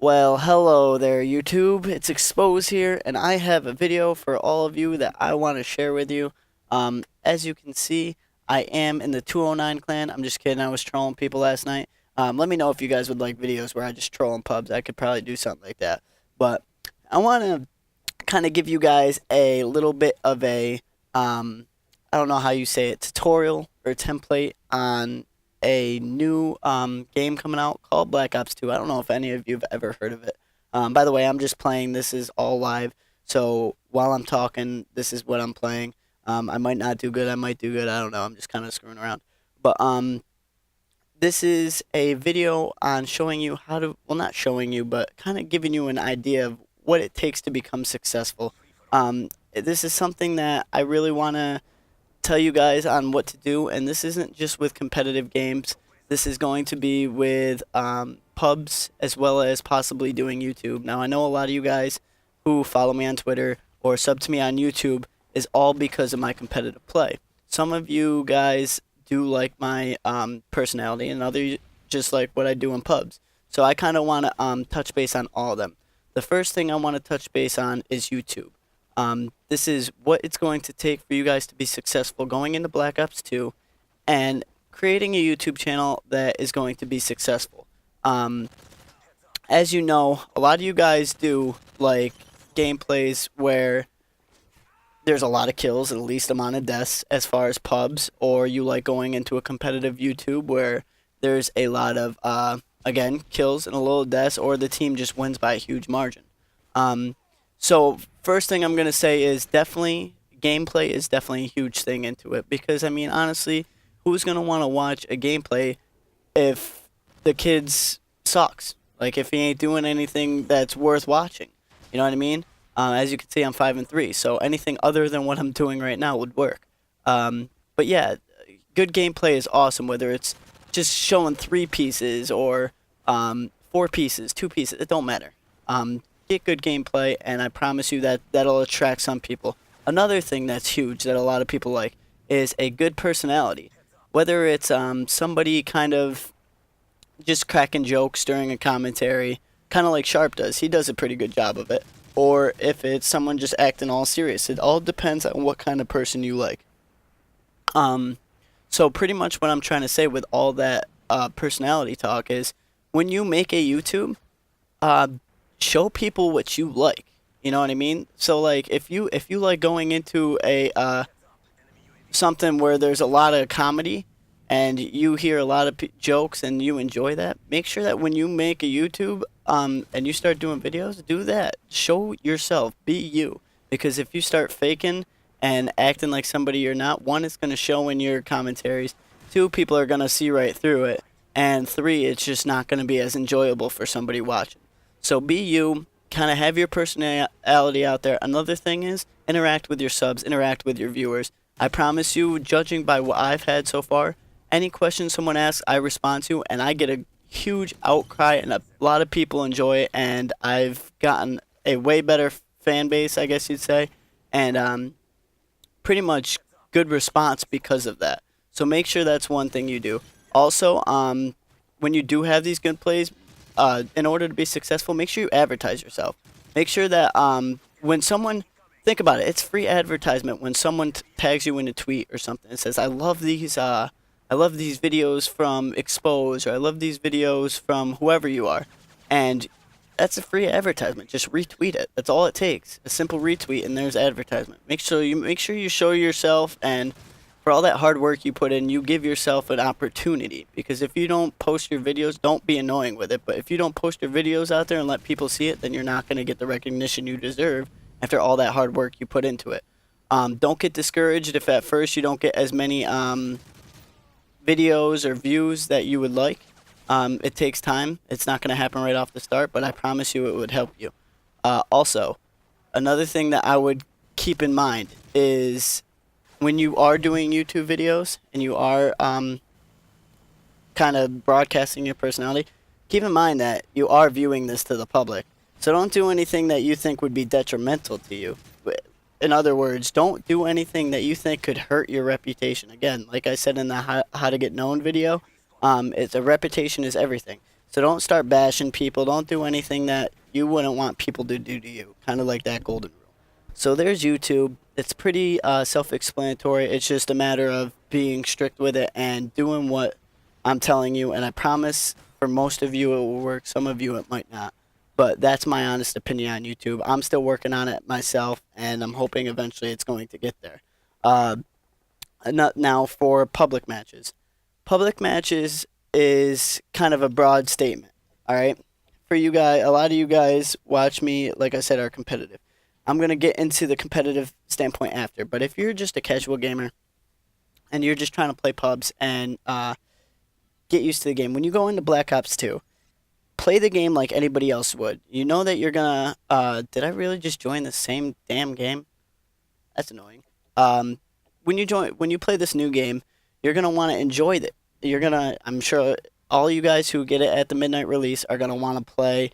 Well, hello there, YouTube. It's XpoZe here, and I have a video for all of you that I want to share with you. As you can see, I am in the 209 clan. I'm just kidding. I was trolling people last night. Let me know if you guys would like videos where I just troll in pubs. I could probably do something like that. But I want to kind of give you guys a little bit of a, I don't know how you say it, tutorial or template on a new game coming out called Black Ops 2. I don't know if any of you have ever heard of it. By the way, I'm just playing. This is all live. So while I'm talking, this is what I'm playing. I might not do good. I might do good. I don't know. I'm just kind of screwing around. But this is a video on showing you how to, well, not showing you, but kind of giving you an idea of what it takes to become successful. This is something that I really want to tell you guys on what to do, and this isn't just with competitive games. This is going to be with pubs as well as possibly doing YouTube. Now, I know a lot of you guys who follow me on Twitter or sub to me on YouTube is all because of my competitive play. Some of you guys do like my personality, and others just like what I do in pubs. So I kind of want to touch base on all of them. The first thing I want to touch base on is YouTube. This is what it's going to take for you guys to be successful going into Black Ops 2 and creating a YouTube channel that is going to be successful. As you know, a lot of you guys do like gameplays where there's a lot of kills and the least amount of deaths as far as pubs, or you like going into a competitive YouTube where there's a lot of, again, kills and a little deaths, or the team just wins by a huge margin. So first thing I'm going to say is definitely gameplay is definitely a huge thing into it, because I mean, honestly, who's going to want to watch a gameplay if the kid sucks? Like, if he ain't doing anything that's worth watching. You know what I mean? As you can see, I'm 5-3, so anything other than what I'm doing right now would work. But yeah, good gameplay is awesome, whether it's just showing 3 pieces or 4 pieces, 2 pieces, it don't matter. Get good gameplay, and I promise you that that'll attract some people. Another thing that's huge that a lot of people like is a good personality. Whether it's somebody kind of just cracking jokes during a commentary, kind of like Sharp does. He does a pretty good job of it. Or if it's someone just acting all serious. It all depends on what kind of person you like. So pretty much what I'm trying to say with all that personality talk is, when you make a YouTube, show people what you like. You know what I mean? So like, if you like going into a something where there's a lot of comedy and you hear a lot of jokes and you enjoy that, make sure that when you make a YouTube and you start doing videos, do that. Show yourself. Be you. Because if you start faking and acting like somebody you're not, 1, it's going to show in your commentaries. 2, people are going to see right through it. And 3, it's just not going to be as enjoyable for somebody watching. So be you. Kind of have your personality out there. Another thing is, interact with your subs. Interact with your viewers. I promise you, judging by what I've had so far, any question someone asks, I respond to, and I get a huge outcry, and a lot of people enjoy it, and I've gotten a way better fan base, I guess you'd say, and pretty much good response because of that. So make sure that's one thing you do. Also, when you do have these good plays, in order to be successful, make sure you advertise yourself. Make sure that when someone, think about it, it's free advertisement when someone tags you in a tweet or something and says, I love these videos from XpoZe, or I love these videos from whoever you are. And that's a free advertisement. Just retweet it. That's all it takes. A simple retweet, and there's advertisement. Make sure you show yourself, and for all that hard work you put in, you give yourself an opportunity. Because if you don't post your videos, don't be annoying with it. But if you don't post your videos out there and let people see it, then you're not going to get the recognition you deserve after all that hard work you put into it. Don't get discouraged if at first you don't get as many videos or views that you would like. It takes time. It's not going to happen right off the start, but I promise you it would help you. Also, another thing that I would keep in mind is, when you are doing YouTube videos and you are kind of broadcasting your personality, keep in mind that you are viewing this to the public. So don't do anything that you think would be detrimental to you. In other words, don't do anything that you think could hurt your reputation. Again, like I said in the how to get known video, it's a reputation is everything. So don't start bashing people. Don't do anything that you wouldn't want people to do to you. Kind of like that golden rule. So there's YouTube. It's pretty self-explanatory. It's just a matter of being strict with it and doing what I'm telling you. And I promise for most of you it will work. Some of you it might not. But that's my honest opinion on YouTube. I'm still working on it myself, and I'm hoping eventually it's going to get there. Uh, Now for public matches. Public matches is kind of a broad statement. All right, for you guys, a lot of you guys watch me. Like I said, are competitive. I'm gonna get into the competitive standpoint after. But if you're just a casual gamer and you're just trying to play pubs and get used to the game, when you go into Black Ops 2, play the game like anybody else would. You know that you're gonna. Did I really just join the same damn game? That's annoying. When you play this new game, you're gonna want to enjoy it. I'm sure all you guys who get it at the midnight release are gonna want to play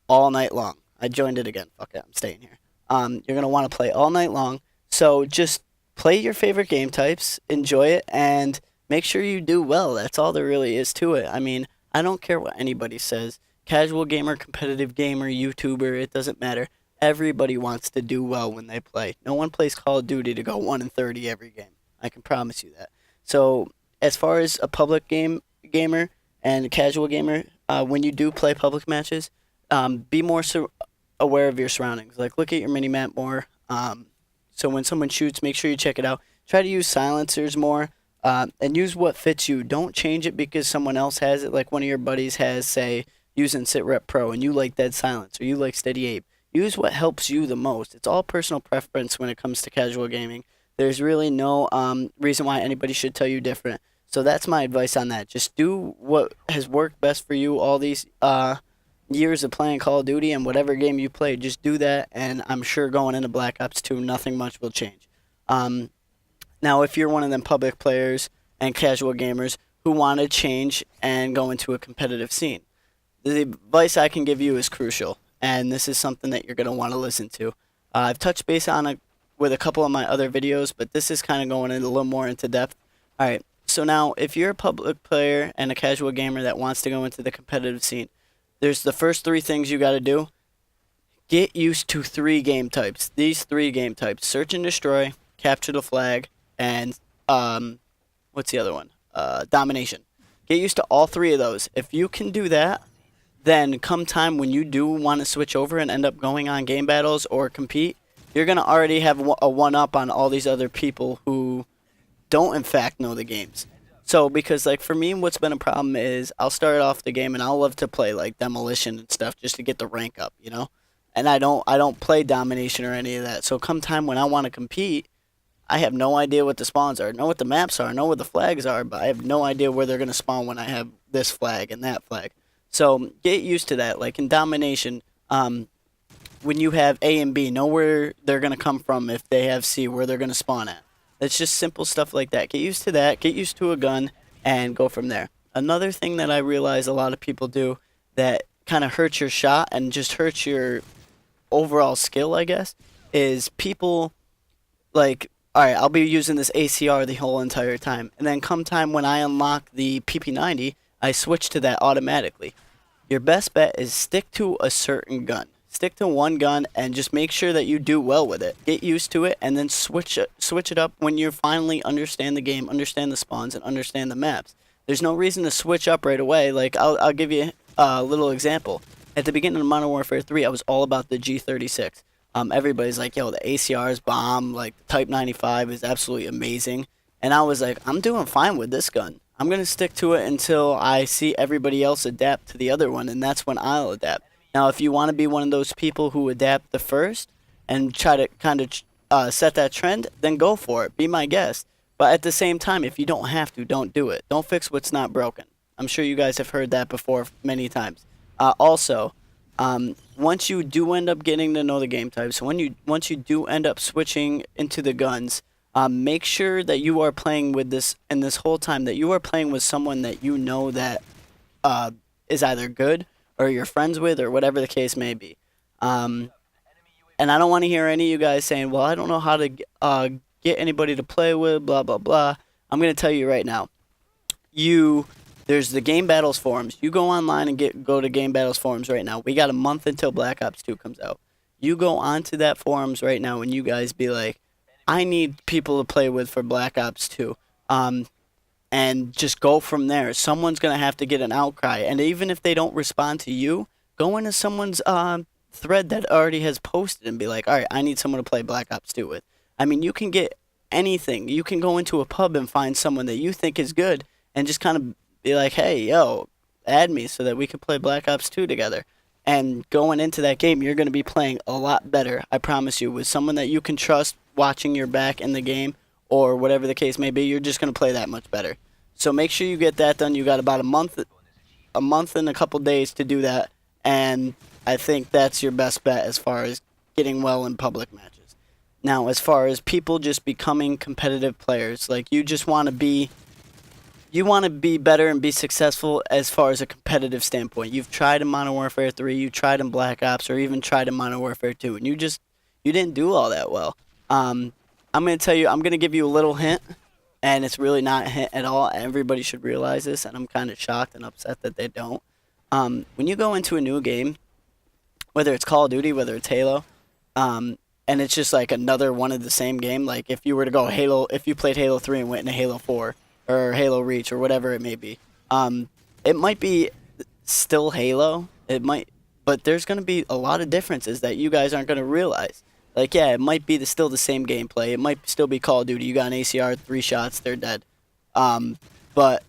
all night long. I joined it again. Fuck it, I'm staying here. You're gonna want to play all night long. So just play your favorite game types, enjoy it, and make sure you do well. That's all there really is to it. I mean, I don't care what anybody says. Casual gamer, competitive gamer, YouTuber, it doesn't matter. Everybody wants to do well when they play. No one plays Call of Duty to go 1-30 every game. I can promise you that. So, as far as a public gamer and a casual gamer, when you do play public matches, be more aware of your surroundings. Like, look at your mini map more. So when someone shoots, make sure you check it out. Try to use silencers more, and use what fits you. Don't change it because someone else has it. Like one of your buddies has, say, using Sitrep Pro, and you like Dead Silence or you like Steady Ape. Use what helps you the most. It's all personal preference when it comes to casual gaming. There's really no reason why anybody should tell you different. So that's my advice on that. Just do what has worked best for you all these years of playing Call of Duty and whatever game you play. Just do that, and I'm sure going into Black Ops 2, nothing much will change. Now, if you're one of them public players and casual gamers who want to change and go into a competitive scene, the advice I can give you is crucial, and this is something that you're going to want to listen to. I've touched base on it with a couple of my other videos, but this is kind of going in a little more into depth. All right, so now if you're a public player and a casual gamer that wants to go into the competitive scene, there's the first three things you got to do. Get used to three game types. These three game types: search and destroy, capture the flag, and what's the other one? Domination. Get used to all three of those. If you can do that, then come time when you do want to switch over and end up going on game battles or compete, you're going to already have a one-up on all these other people who don't, in fact, know the games. So, because, like, for me, what's been a problem is I'll start off the game and I'll love to play, like, Demolition and stuff just to get the rank up, you know? And I don't play Domination or any of that. So, come time when I want to compete, I have no idea what the spawns are, know what the maps are, know what the flags are, but I have no idea where they're going to spawn when I have this flag and that flag. So get used to that. Like in Domination, when you have A and B, know where they're going to come from if they have C, where they're going to spawn at. It's just simple stuff like that. Get used to that, get used to a gun, and go from there. Another thing that I realize a lot of people do that kind of hurts your shot and just hurts your overall skill, I guess, is people like, all right, I'll be using this ACR the whole entire time, and then come time when I unlock the PP90, I switch to that automatically. Your best bet is stick to a certain gun. Stick to one gun and just make sure that you do well with it. Get used to it, and then switch it up when you finally understand the game, understand the spawns, and understand the maps. There's no reason to switch up right away. Like I'll give you a little example. At the beginning of Modern Warfare 3, I was all about the G36. Everybody's like, yo, the ACR is bomb. Like, the Type 95 is absolutely amazing. And I was like, I'm doing fine with this gun. I'm going to stick to it until I see everybody else adapt to the other one, and that's when I'll adapt. Now, if you want to be one of those people who adapt the first and try to kind of set that trend, then go for it. Be my guest. But at the same time, if you don't have to, don't do it. Don't fix what's not broken. I'm sure you guys have heard that before many times. Also, once you do end up getting to know the game types, once you do end up switching into the guns, make sure that you are playing with this, and this whole time that you are playing with someone that you know that is either good or you're friends with or whatever the case may be. And I don't want to hear any of you guys saying, well, I don't know how to get anybody to play with, blah, blah, blah. I'm going to tell you right now. You There's the Game Battles forums. You go online and go to Game Battles forums right now. We got a month until Black Ops 2 comes out. You go onto that forums right now and you guys be like, I need people to play with for Black Ops 2. Um, and just go from there. Someone's gonna have to get an outcry, and even if they don't respond to you, go into someone's thread that already has posted and be like, "All right, I need someone to play Black Ops 2 with." I mean, you can get anything. You can go into a pub and find someone that you think is good, and just kind of be like, "Hey, yo, add me so that we can play Black Ops 2 together." And going into that game, you're going to be playing a lot better, I promise you, with someone that you can trust watching your back in the game or whatever the case may be. You're just going to play that much better. So make sure you get that done. You got about a month and a couple days to do that, and I think that's your best bet as far as getting well in public matches. Now, as far as people just becoming competitive players, like you want to be better and be successful as far as a competitive standpoint. You've tried in Modern Warfare 3, you tried in Black Ops, or even tried in Modern Warfare 2, and you didn't do all that well. I'm going to tell you, I'm going to give you a little hint, and it's really not a hint at all. Everybody should realize this, and I'm kind of shocked and upset that they don't. When you go into a new game, whether it's Call of Duty, whether it's Halo, and it's just like another one of the same game. Like if you were to go Halo, if you played Halo 3 and went into Halo 4 or Halo Reach or whatever it may be, it might be still Halo. It might, but there's going to be a lot of differences that you guys aren't going to realize. Like yeah, it might be still the same gameplay. It might still be Call of Duty. You got an ACR, 3 shots, they're dead. But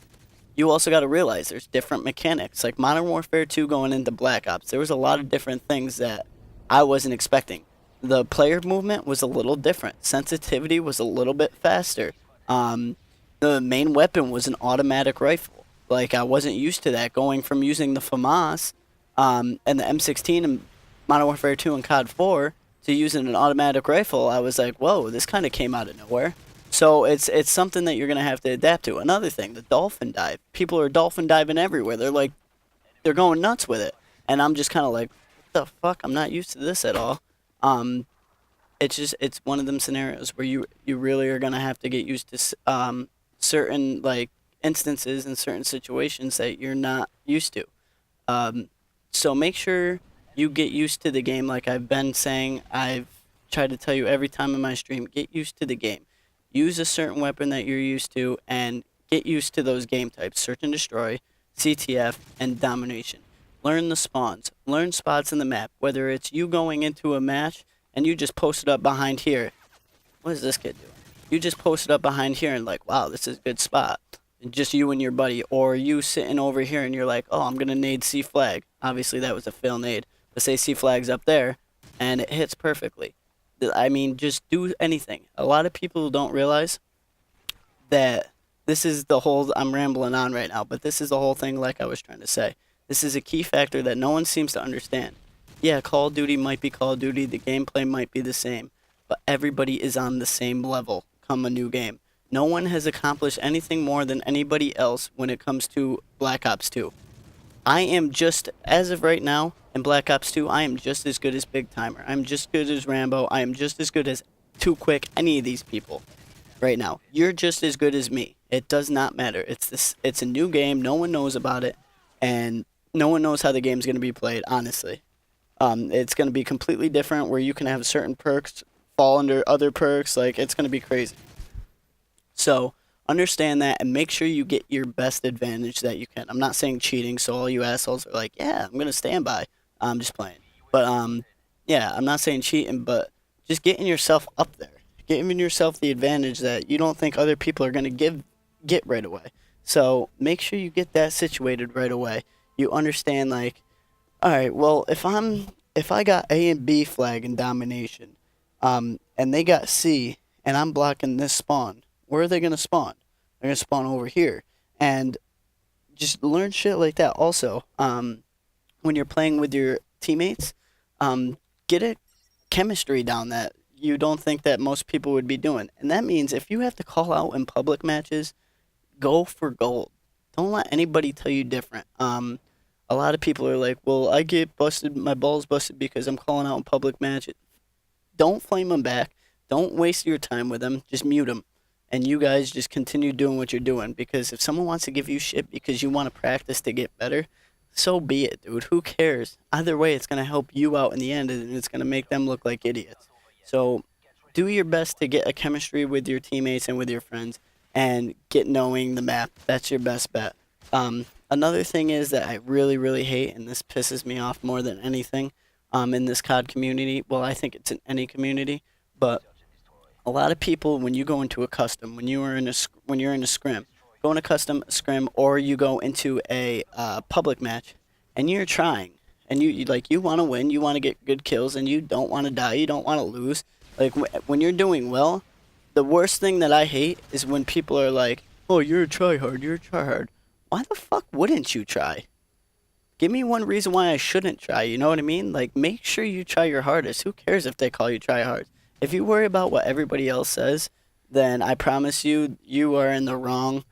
you also got to realize there's different mechanics. Like Modern Warfare 2 going into Black Ops, there was a lot of different things that I wasn't expecting. The player movement was a little different. Sensitivity was a little bit faster. The main weapon was an automatic rifle. Like I wasn't used to that, going from using the FAMAS and the M16 in Modern Warfare 2 and COD 4 to using an automatic rifle. I was like, whoa, this kind of came out of nowhere. So it's something that you're gonna have to adapt to. Another thing, the dolphin dive. People are dolphin diving everywhere. They're going nuts with it, and I'm just kind of like, what the fuck? I'm not used to this at all. Um, it's one of them scenarios where you really are gonna have to get used to certain like instances and certain situations that you're not used to. Um, so make sure you get used to the game. Like I've been saying, I've tried to tell you every time in my stream, get used to the game. Use a certain weapon that you're used to and get used to those game types. Search and destroy, CTF, and domination. Learn the spawns. Learn spots in the map. Whether it's you going into a match and you just post it up behind here. What is this kid doing? You just post it up behind here and like, wow, this is a good spot. And just you and your buddy. Or you sitting over here and you're like, oh, I'm going to nade C flag. Obviously that was a fail nade. But say C flag's up there and it hits perfectly. I mean, just do anything. A lot of people don't realize that this is the whole. I'm rambling on right now, but this is the whole thing. Like I was trying to say, this is a key factor that no one seems to understand. Yeah, Call of Duty might be Call of Duty. The gameplay might be the same, but everybody is on the same level. Come a new game, no one has accomplished anything more than anybody else when it comes to Black Ops 2. I am just, as of right now, in Black Ops 2, I am just as good as Big Timer. I'm just good as Rambo. I am just as good as Too Quick, any of these people right now. You're just as good as me. It does not matter. It's a new game. No one knows about it, and no one knows how the game's going to be played, honestly. It's going to be completely different where you can have certain perks fall under other perks. Like, it's going to be crazy. So understand that and make sure you get your best advantage that you can. I'm not saying cheating, so all you assholes are like, yeah, I'm gonna stand by. I'm just playing. But yeah, I'm not saying cheating, but just getting yourself up there, giving yourself the advantage that you don't think other people are gonna get right away. So make sure you get that situated right away. You understand, like, all right, well, if I got A and B flag in domination, and they got C, and I'm blocking this spawn, where are they gonna spawn? They're gonna spawn over here, and just learn shit like that. Also, when you're playing with your teammates, get a chemistry down that you don't think that most people would be doing, and that means if you have to call out in public matches, go for gold. Don't let anybody tell you different. A lot of people are like, well, I get busted, my balls busted because I'm calling out in public matches. Don't flame them back. Don't waste your time with them. Just mute them and you guys just continue doing what you're doing. Because if someone wants to give you shit because you want to practice to get better, so be it, dude. Who cares? Either way, it's gonna help you out in the end, and it's gonna make them look like idiots. So do your best to get a chemistry with your teammates and with your friends, and get knowing the map. That's your best bet. Another thing is that I really, really hate, and this pisses me off more than anything, in this COD community. Well, I think it's in any community, but a lot of people, when you go into a custom, when you're in a scrim, go in a custom scrim, or you go into a public match, and you're trying, and you want to win, you want to get good kills, and you don't want to die, you don't want to lose. Like when you're doing well, the worst thing that I hate is when people are like, "Oh, you're a tryhard, you're a tryhard." Why the fuck wouldn't you try? Give me one reason why I shouldn't try. You know what I mean? Like, make sure you try your hardest. Who cares if they call you try hard? If you worry about what everybody else says, then I promise you, you are in the wrong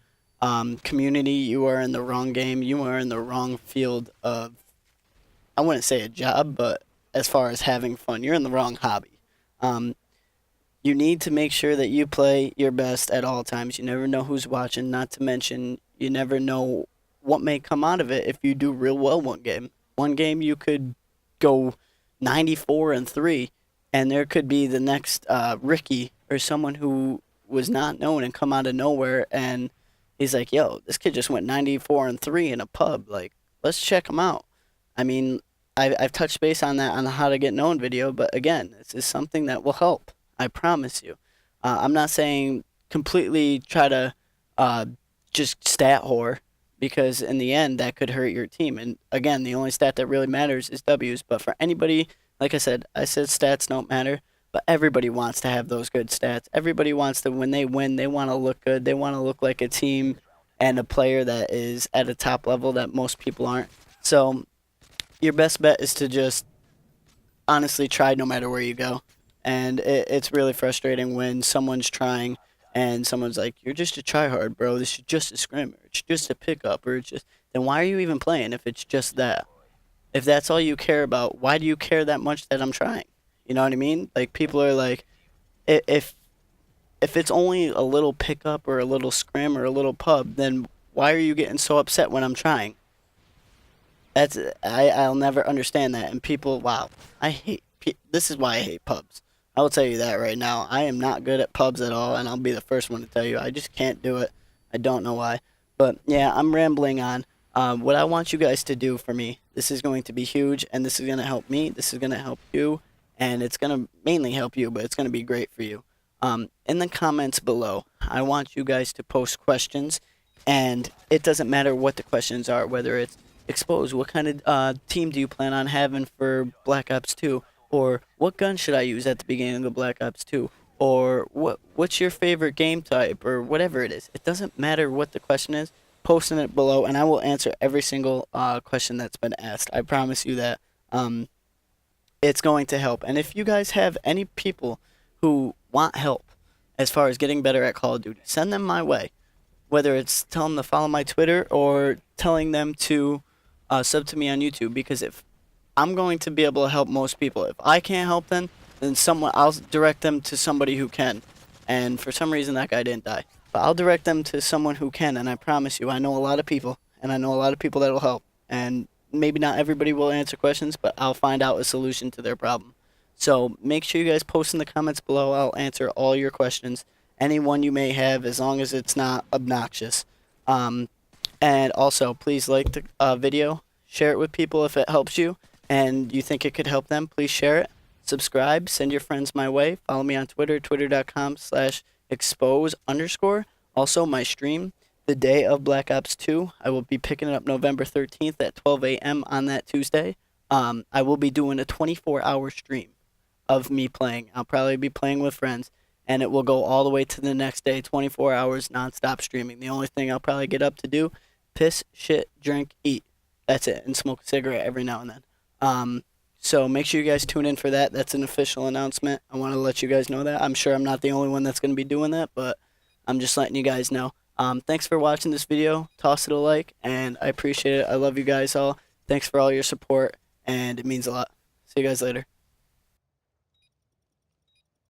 community. You are in the wrong game. You are in the wrong field of, I wouldn't say a job, but as far as having fun, you're in the wrong hobby. Um, you need to make sure that you play your best at all times. You never know who's watching, not to mention, you never know what may come out of it if you do real well one game. One game you could go 94-3, and there could be the next Ricky or someone who was not known and come out of nowhere, and he's like, "Yo, this kid just went 94-3 in a pub. Like, let's check him out." I mean, I've touched base on that on the how to get known video, but again, this is something that will help. I promise you. I'm not saying completely try to uh, just stat whore, because in the end that could hurt your team. And again, the only stat that really matters is W's. But for anybody, like I said stats don't matter, but everybody wants to have those good stats. Everybody wants to, when they win, they want to look good. They want to look like a team and a player that is at a top level that most people aren't. So your best bet is to just honestly try no matter where you go. And it's really frustrating when someone's trying and someone's like, "You're just a tryhard, bro. This is just a scrim, or it's just a pickup, or it's just." Then why are you even playing if it's just that? If that's all you care about, why do you care that much that I'm trying? You know what I mean? Like, people are like, if it's only a little pickup or a little scrim or a little pub, then why are you getting so upset when I'm trying? I'll never understand that. And people, wow, this is why I hate pubs. I will tell you that right now. I am not good at pubs at all, and I'll be the first one to tell you. I just can't do it. I don't know why. But yeah, I'm rambling on. What I want you guys to do for me, this is going to be huge, and this is going to help me. This is going to help you, and it's going to mainly help you, but it's going to be great for you. In the comments below, I want you guys to post questions, and it doesn't matter what the questions are, whether it's XpoZe, what kind of team do you plan on having for Black Ops 2? Or what gun should I use at the beginning of the Black Ops 2? Or what's your favorite game type? Or whatever it is. It doesn't matter what the question is. Post it below, and I will answer every single question that's been asked. I promise you that. It's going to help. And if you guys have any people who want help as far as getting better at Call of Duty, send them my way. Whether it's telling them to follow my Twitter or telling them to sub to me on YouTube, because if I'm going to be able to help most people. If I can't help them, then I'll direct them to somebody who can. And for some reason, that guy didn't die. But I'll direct them to someone who can, and I promise you, I know a lot of people, and I know a lot of people that will help. And maybe not everybody will answer questions, but I'll find out a solution to their problem. So make sure you guys post in the comments below. I'll answer all your questions, any one you may have, as long as it's not obnoxious. And also, please like the video, share it with people if it helps you, and you think it could help them. Please share it, subscribe, send your friends my way. Follow me on Twitter, twitter.com/XpoZe_. Also, my stream, the day of Black Ops 2. I will be picking it up November 13th at 12 a.m. on that Tuesday. I will be doing a 24-hour stream of me playing. I'll probably be playing with friends, and it will go all the way to the next day, 24 hours nonstop streaming. The only thing I'll probably get up to do, piss, shit, drink, eat. That's it, and smoke a cigarette every now and then. So make sure you guys tune in for that. That's an official announcement. I want to let you guys know that. I'm sure I'm not the only one that's going to be doing that, but I'm just letting you guys know. Thanks for watching this video. Toss it a like, and I appreciate it. I love you guys all. Thanks for all your support, and it means a lot. See you guys later.